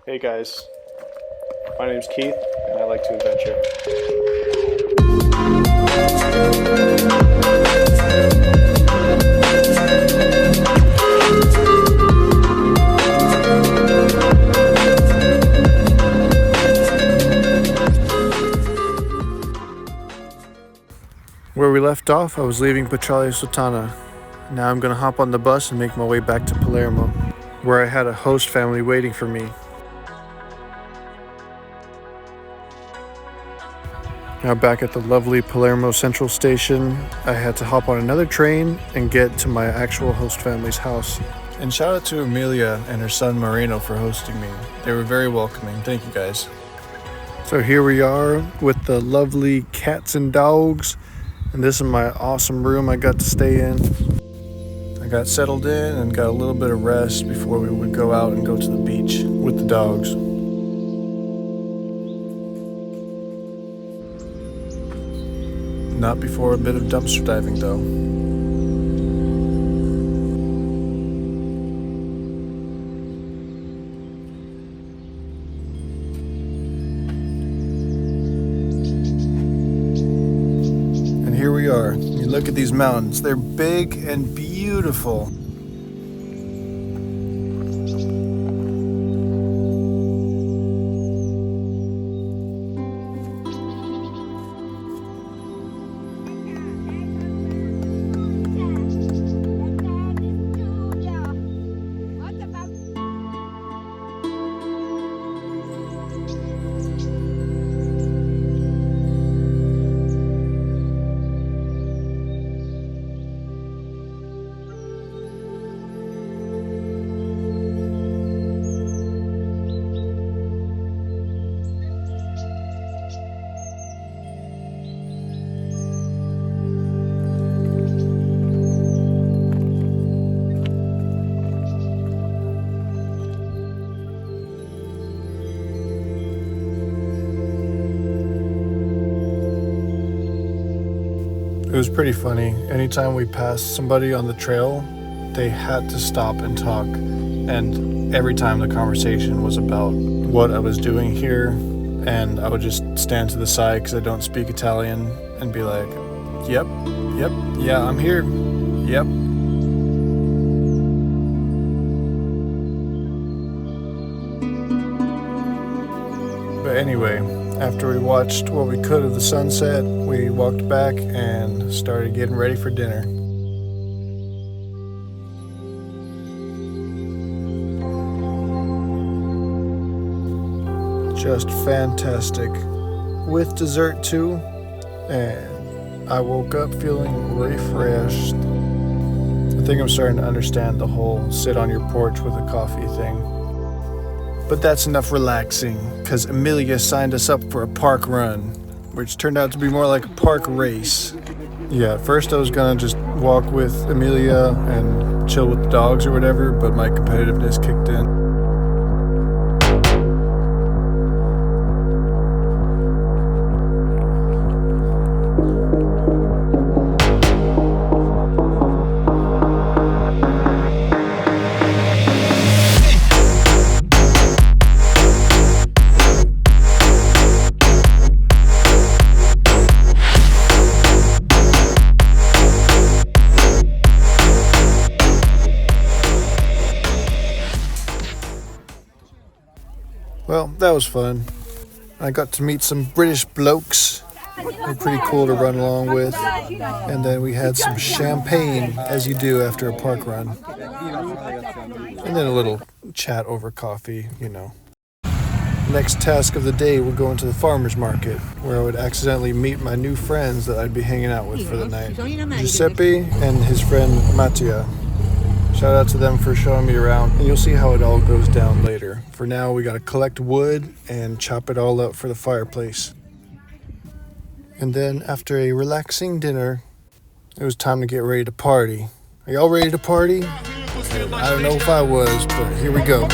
Hey guys, my name's Keith and I like to adventure. Where we left off, I was leaving Petrale Sultana. Now I'm gonna hop on the bus and make my way back to Palermo, where I had a host family waiting for me. Now back at the lovely Palermo Central Station, I had to hop on another train and get to my actual host family's house. And shout out to Amelia and her son Marino for hosting me. They were very welcoming. Thank you guys. So here we are with the lovely cats and dogs, and this is my awesome room I got to stay in. I got settled in and got a little bit of rest before we would go out and go to the beach with the dogs. Not before a bit of dumpster diving, though. And here we are. You look at these mountains. They're big and beautiful. It was pretty funny. Anytime we passed somebody on the trail, they had to stop and talk. And every time the conversation was about what I was doing here, and I would just stand to the side because I don't speak Italian and be like, yep, yeah, I'm here, yep. But anyway, after we watched what we could of the sunset, we walked back and started getting ready for dinner. Just fantastic. With dessert too, and I woke up feeling refreshed. I think I'm starting to understand the whole sit on your porch with a coffee thing. But that's enough relaxing, because Amelia signed us up for a park run, which turned out to be more like a park race. Yeah, at first I was gonna just walk with Amelia and chill with the dogs or whatever, but my competitiveness kicked in. Well, that was fun. I got to meet some British blokes. They're pretty cool to run along with. And then we had some champagne, as you do after a park run. And then a little chat over coffee, you know. Next task of the day, we're going to the farmer's market, where I would accidentally meet my new friends that I'd be hanging out with for the night. Giuseppe and his friend Mattia. Shout out to them for showing me around, and you'll see how it all goes down later. For now, we gotta collect wood and chop it all up for the fireplace. And then, after a relaxing dinner, it was time to get ready to party. Are y'all ready to party? I don't know if I was, but here we go.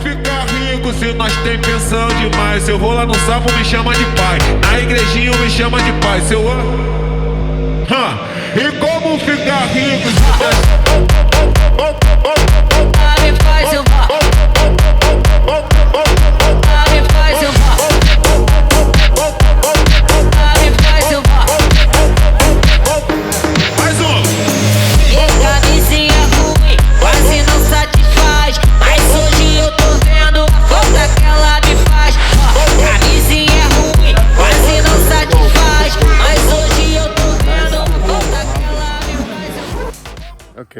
Ficar rico se nós tem pensão demais. Se eu vou lá no sapo, me chama de pai. Na igrejinha, me chama de pai. Se eu... E como ficar rico se nós...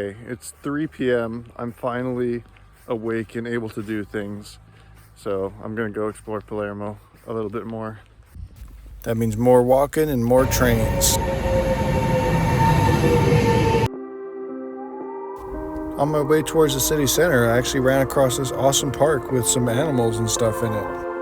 Okay, it's 3 p.m. I'm finally awake and able to do things. So I'm gonna go explore Palermo a little bit more. That means more walking and more trains. On my way towards the city center, I actually ran across this awesome park with some animals and stuff in it.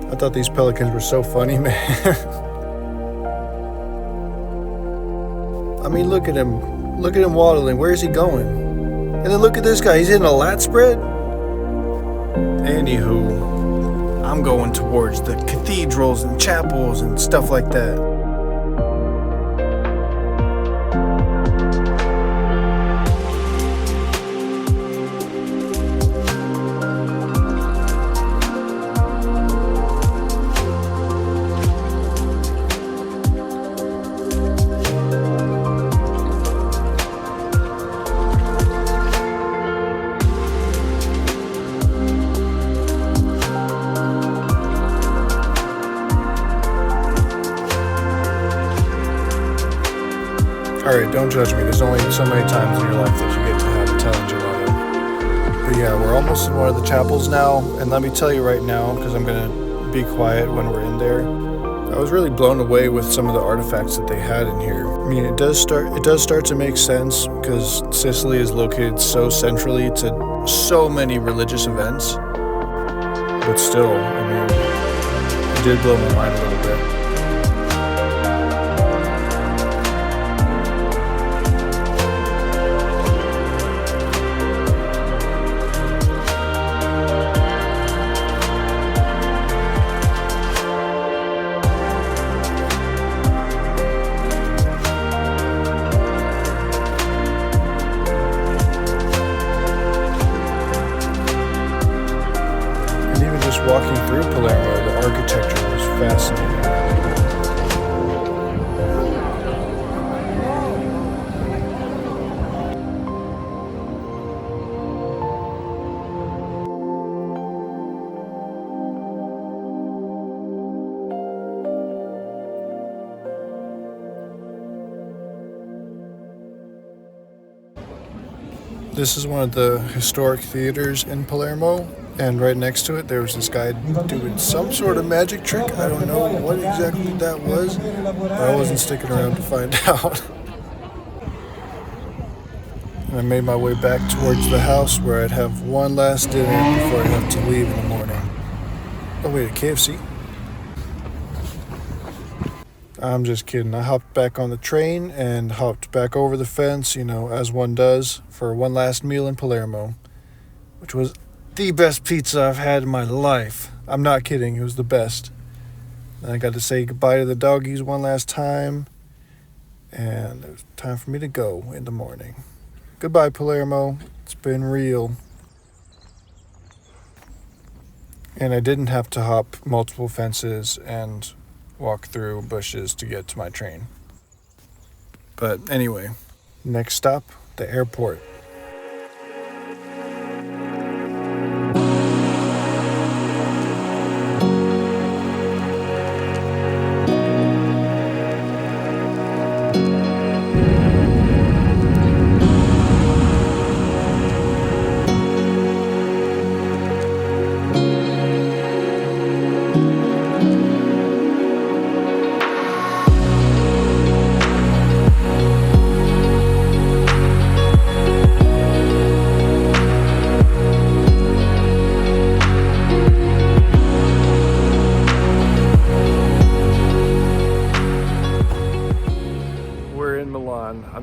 I thought these pelicans were so funny, man. I mean, look at him. Look at him waddling. Where is he going? And then look at this guy. He's hitting a lat spread. Anywho, I'm going towards the cathedrals and chapels and stuff like that. Alright, don't judge me. There's only so many times in your life that you get to have Italian gelato. But yeah, we're almost in one of the chapels now. And let me tell you right now, because I'm going to be quiet when we're in there, I was really blown away with some of the artifacts that they had in here. I mean, it does start to make sense because Sicily is located so centrally to so many religious events. But still, I mean, it did blow my mind a little bit. Walking through Palermo, the architecture was fascinating. This is one of the historic theaters in Palermo. And right next to it, there was this guy doing some sort of magic trick. I don't know what exactly that was, but I wasn't sticking around to find out. And I made my way back towards the house where I'd have one last dinner before I have to leave in the morning. Oh wait, a KFC? I'm just kidding. I hopped back on the train and hopped back over the fence, as one does, for one last meal in Palermo, which was the best pizza I've had in my life. I'm not kidding, it was the best. And I got to say goodbye to the doggies one last time, and it was time for me to go in the morning. Goodbye, Palermo. It's been real. And I didn't have to hop multiple fences and walk through bushes to get to my train. But anyway, next stop, the airport.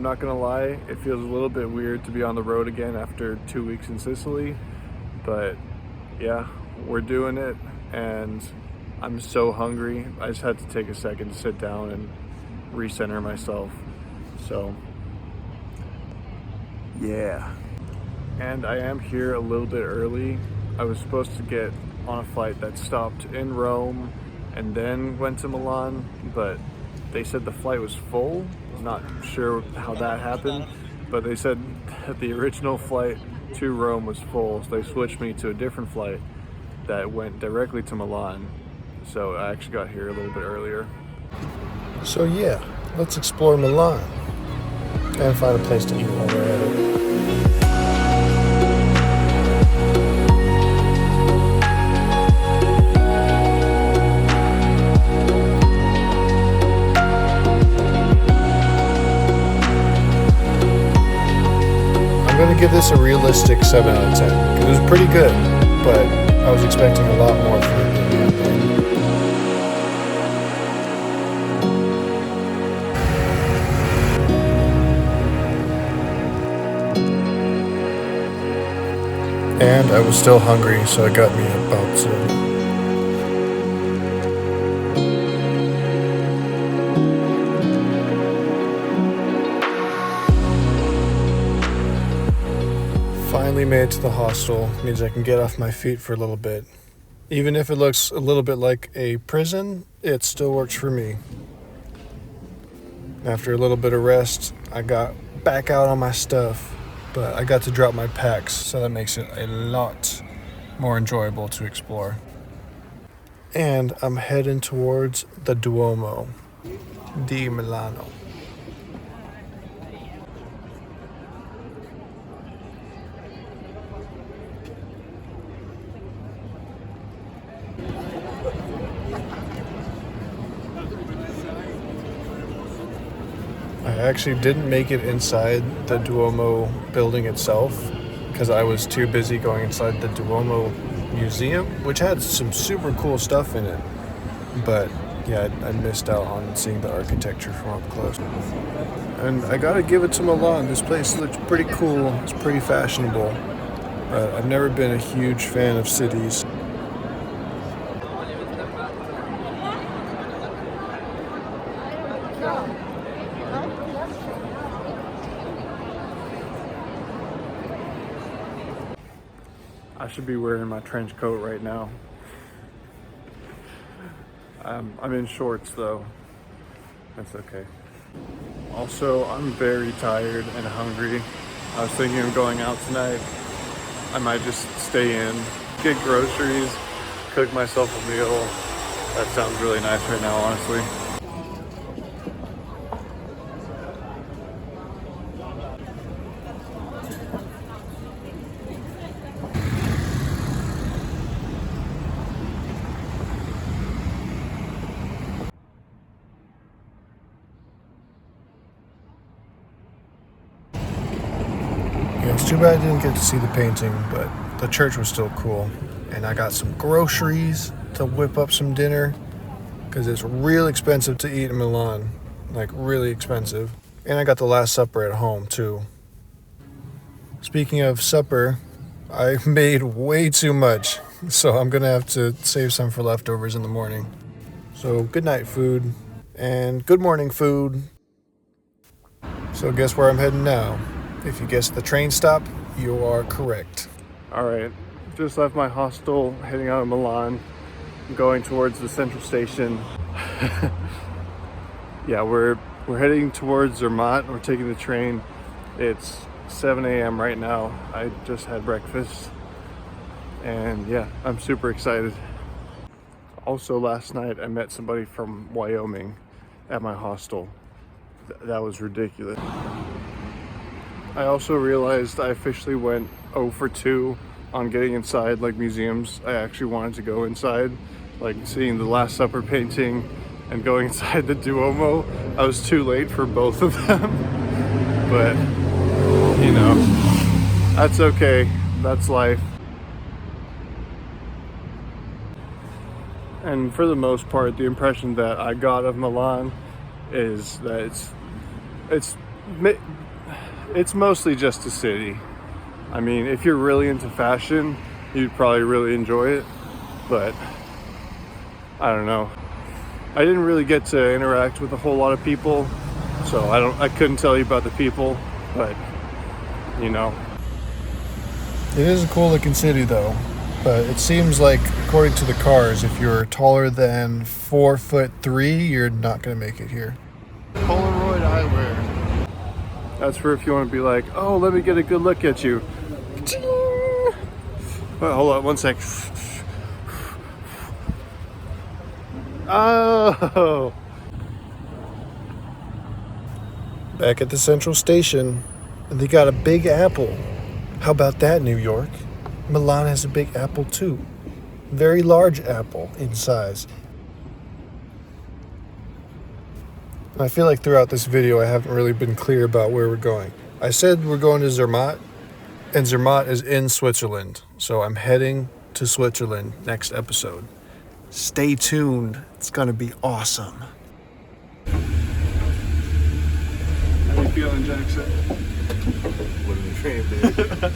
not gonna lie, it feels a little bit weird to be on the road again after 2 weeks in Sicily, but yeah, we're doing it, and I'm so hungry. I just had to take a second to sit down and recenter myself. So yeah, and I am here a little bit early. I was supposed to get on a flight that stopped in Rome and then went to Milan, but they said the flight was full. Not sure how that happened, but they said that the original flight to Rome was full, so they switched me to a different flight that went directly to Milan. So I actually got here a little bit earlier. So yeah, let's explore Milan and find a place to eat while we're at it. I'm gonna give this a realistic 7 out of 10. It was pretty good, but I was expecting a lot more from it. And I was still hungry, so it got me about to. Finally made it to the hostel. Means I can get off my feet for a little bit. Even if it looks a little bit like a prison, it still works for me. After a little bit of rest, I got back out on my stuff, but I got to drop my packs, so that makes it a lot more enjoyable to explore. And I'm heading towards the Duomo di Milano. I actually didn't make it inside the Duomo building itself because I was too busy going inside the Duomo museum, which had some super cool stuff in it. But yeah, I missed out on seeing the architecture from up close. And I gotta give it to Milan. This place looks pretty cool. It's pretty fashionable. I've never been a huge fan of cities. I should be wearing my trench coat right now. I'm in shorts though. That's okay. Also, I'm very tired and hungry. I was thinking of going out tonight. I might just stay in, get groceries, cook myself a meal. That sounds really nice right now, honestly. It's too bad I didn't get to see the painting, but the church was still cool. And I got some groceries to whip up some dinner because it's real expensive to eat in Milan, like really expensive. And I got the Last Supper at home too. Speaking of supper, I made way too much, so I'm gonna have to save some for leftovers in the morning. So good night food and good morning food. So guess where I'm heading now? If you guessed the train stop, you are correct. All right, just left my hostel, heading out of Milan, going towards the central station. Yeah, we're heading towards Zermatt. We're taking the train. It's 7 a.m. right now. I just had breakfast, and yeah, I'm super excited. Also, last night I met somebody from Wyoming at my hostel. That was ridiculous. I also realized I officially went 0 for 2 on getting inside like museums. I actually wanted to go inside, like seeing the Last Supper painting and going inside the Duomo. I was too late for both of them, but you know, that's okay. That's life. And for the most part, the impression that I got of Milan is that it's It's mostly just a city. I mean, if you're really into fashion, you'd probably really enjoy it, but I don't know. I didn't really get to interact with a whole lot of people, so I couldn't tell you about the people, but you know. It is a cool looking city though, but it seems like, according to the cars, if you're taller than 4'3", you're not gonna make it here. Polaroid eyewear. That's for if you want to be like, oh, let me get a good look at you. Well, hold on one sec. Oh! Back at the Central Station, and they got a Big Apple. How about that, New York? Milan has a Big Apple too. Very large apple in size. I feel like throughout this video I haven't really been clear about where we're going. I said we're going to Zermatt, and Zermatt is in Switzerland. So I'm heading to Switzerland next episode. Stay tuned. It's gonna be awesome. How you feeling, Jackson? Living the dream, dude.